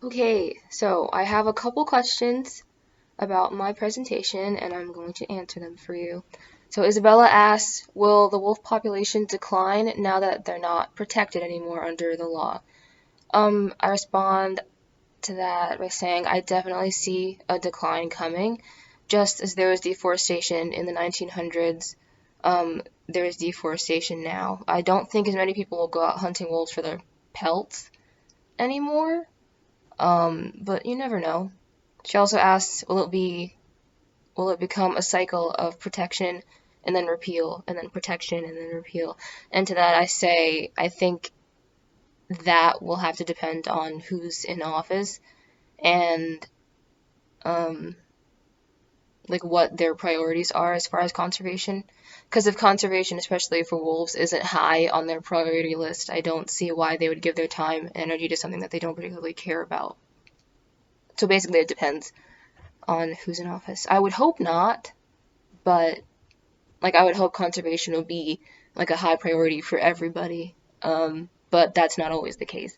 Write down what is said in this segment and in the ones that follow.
Okay, so I have a couple questions about my presentation and I'm going to answer them for you. So Isabella asks, will the wolf population decline now that they're not protected anymore under the law? I respond to that by saying I definitely see a decline coming. Just as there was deforestation in the 1900s, there is deforestation now. I don't think as many people will go out hunting wolves for their pelts anymore, but you never know. She also asks, will it become a cycle of protection and then repeal and then protection and then repeal? And to that I say, I think that will have to depend on who's in office and um, like what their priorities are as far as conservation. Because if conservation, especially for wolves, isn't high on their priority list, I don't see why they would give their time and energy to something that they don't particularly care about. So basically, it depends on who's in office. I would hope not, but like I would hope conservation will be like a high priority for everybody. But that's not always the case.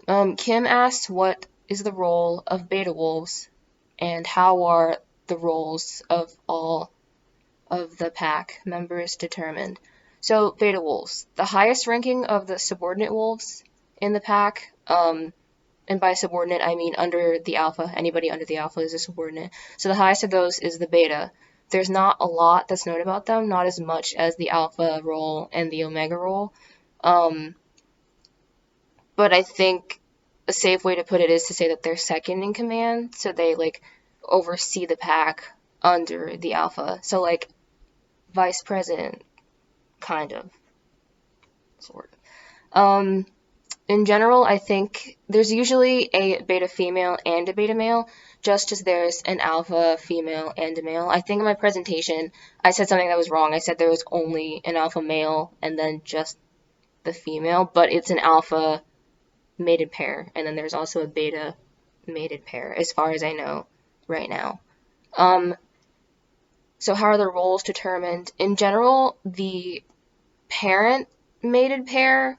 Kim asks, what is the role of beta wolves, and how are the roles of all of the pack members determined? So beta wolves, the highest ranking of the subordinate wolves in the pack. And by subordinate, I mean under the alpha. Anybody under the alpha is a subordinate. So the highest of those is the beta. There's not a lot that's known about them, not as much as the alpha role and the omega role. Um, but I think a safe way to put it is to say that they're second in command, so they like oversee the pack under the alpha. So like vice president, kind of, sort of. In general, I think there's usually a beta female and a beta male, just as there's an alpha female and a male. I think in my presentation, I said something that was wrong. I said there was only an alpha male and then just the female, but it's an alpha mated pair, and then there's also a beta mated pair, as far as I know right now. Um, so how are the roles determined? In general, the parent mated pair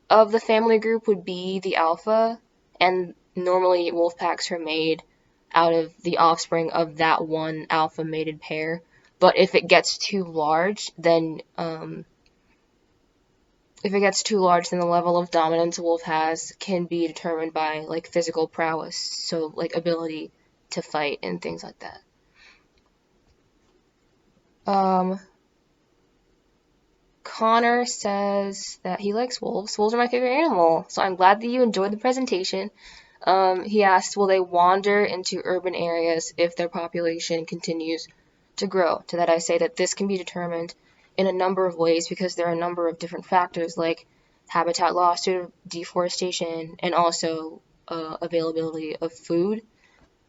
of the family group would be the alpha, and normally wolf packs are made out of the offspring of that one alpha mated pair. But if it gets too large, then the level of dominance a wolf has can be determined by like physical prowess, so like ability to fight and things like that. Um, Connor says that he likes wolves. Wolves are my favorite animal, so I'm glad that you enjoyed the presentation. He asked, will they wander into urban areas if their population continues to grow? To that I say that this can be determined in a number of ways because there are a number of different factors like habitat loss due to deforestation and also availability of food.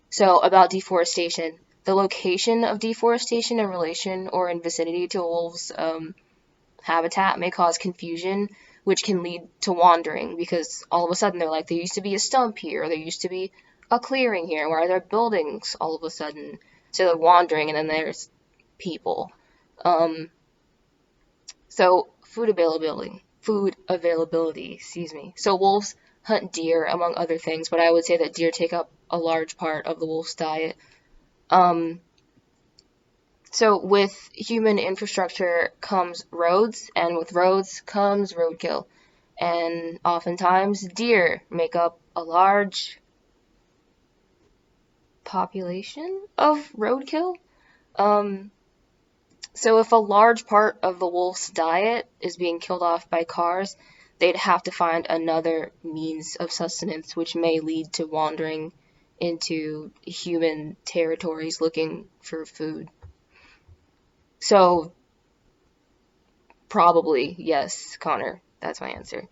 So about deforestation, the location of deforestation in relation or in vicinity to a wolf's habitat may cause confusion, which can lead to wandering because all of a sudden they're like, there used to be a stump here, there used to be a clearing here, where are there buildings all of a sudden? So they're wandering, and then there's people. Um, so food availability, excuse me. So wolves hunt deer among other things, but I would say that deer take up a large part of the wolf's diet. Um, So with human infrastructure comes roads, and with roads comes roadkill. And oftentimes deer make up a large population of roadkill. Um, so if a large part of the wolf's diet is being killed off by cars, they'd have to find another means of sustenance, which may lead to wandering into human territories looking for food. So probably, yes, Connor. That's my answer.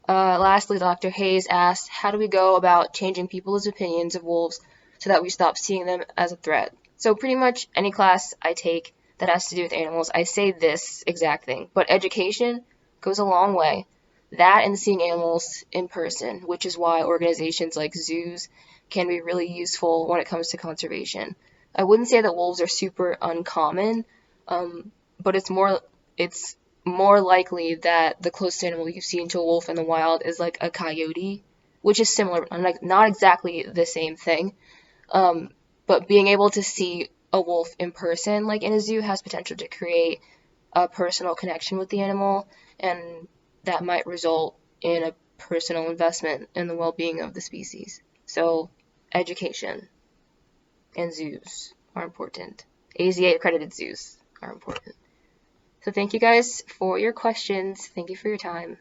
Lastly, Dr. Hayes asked, how do we go about changing people's opinions of wolves so that we stop seeing them as a threat? So pretty much any class I take that has to do with animals, I say this exact thing. But education goes a long way. That and seeing animals in person, which is why organizations like zoos can be really useful when it comes to conservation. I wouldn't say that wolves are super uncommon, but it's more likely that the closest animal you've seen to a wolf in the wild is like a coyote which is similar, like not exactly the same thing. But being able to see a wolf in person, like in a zoo, has potential to create a personal connection with the animal, and that might result in a personal investment in the well-being of the species. So, education and zoos are important. AZA accredited zoos are important. So, thank you guys for your questions. Thank you for your time.